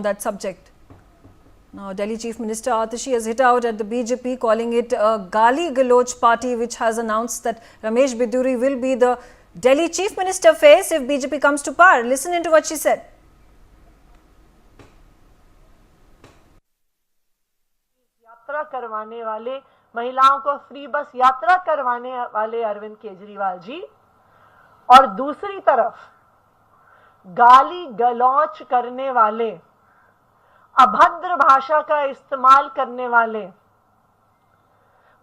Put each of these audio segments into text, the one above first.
that subject. Now, Delhi Chief Minister Atishi has hit out at the BJP, calling it a Gali Galoch party, which has announced that Ramesh Biduri will be the Delhi Chief Minister face if BJP comes to power. Listen into what she said. यात्रा करवाने वाले, महिलाओं को free बस यात्रा करवाने वाले अरविंद केजरीवाल जी, और दूसरी तरफ गाली गलौच करने वाले, अभद्र भाषा का इस्तेमाल करने वाले,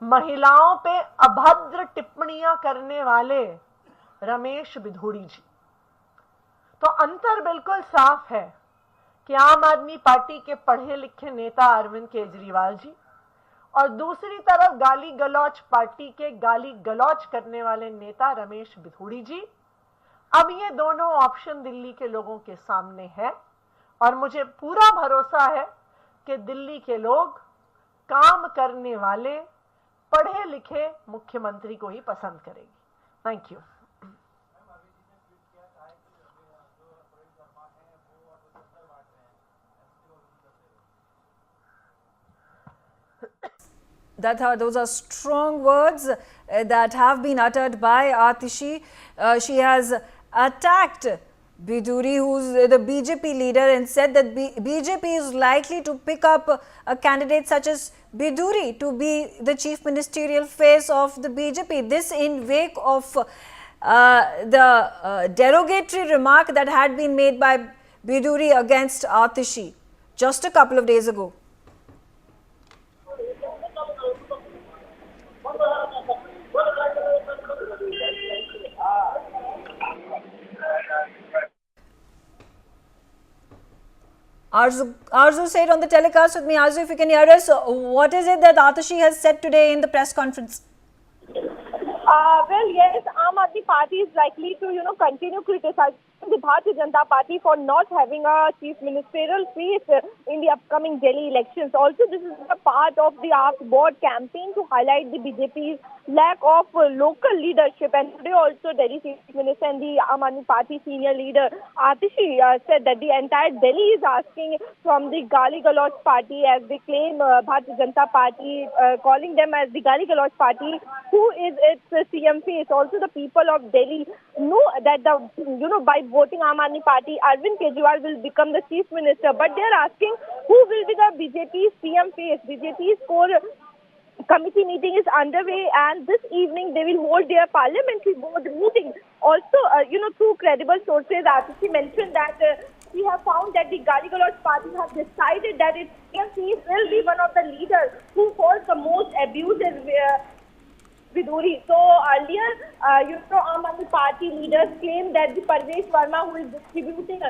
महिलाओं पे अभद्र टिप्पणियां करने वाले रमेश बिधूड़ी जी। तो अंतर बिल्कुल साफ है कि आम आदमी पार्टी के पढ़े लिखे नेता अरविंद केजरीवाल जी और दूसरी तरफ गाली गलौच पार्टी के गाली गलौच करने वाले नेता रमेश बिधूड़ी जी। अब ये दोनों ऑप्शन दिल्ली के लोगों के सामने है और मुझे पूरा भरोसा है कि दिल्ली के लोग काम करने वाले पढ़े लिखे मुख्यमंत्री को ही पसंद करेंगे। Thank you. Those are strong words that have been uttered by Atishi. She has attacked Biduri, who's the BJP leader, and said that BJP is likely to pick up a candidate such as Biduri to be the chief ministerial face of the BJP. This in wake of the derogatory remark that had been made by Biduri against Atishi just a couple of days ago. Arzu said on the telecast with me. Arzu, if you can hear us, what is it that Atishi has said today in the press conference? Well, yes, Aam Aadmi Party is likely to, continue criticizing the Bharatiya Janata Party for not having a chief ministerial face in the upcoming Delhi elections. Also, this is a part of the Ask Board campaign to highlight the BJP's lack of local leadership. And today also, Delhi Chief Minister and the Aam Aadmi Party senior leader Atishi said that the entire Delhi is asking from the Gali Galoch Party, as they claim Bharatiya Janata Party, calling them as the Gali Galoch Party, who is its CM face. Also, the people of Delhi know that by voting Aam Aadmi Party, Arvind Kejriwal will become the chief minister. But they are asking who will be the BJP CM face. BJP's core committee meeting is underway, and this evening they will hold their parliamentary board meeting. Also, through credible sources, Atishi mentioned that we have found that the Gali Galoch Party have decided that its CM face will be one of the leaders who caused the most abuses Biduri. So earlier, Aam Aadmi Party leaders claimed that the Parvesh Verma, who is distributing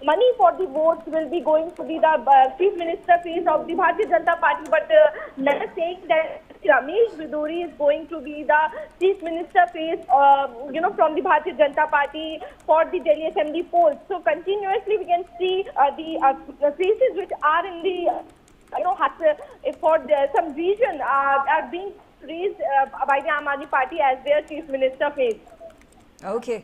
money for the votes, will be going to be the chief minister face of the Bharatiya Janata Party. But now saying that Ramesh Biduri is going to be the chief minister face, from the Bharatiya Janata Party for the Delhi Assembly polls. So continuously we can see the faces which are in the, for some region are being raised by the Aam Aadmi Party as their chief minister face. Okay.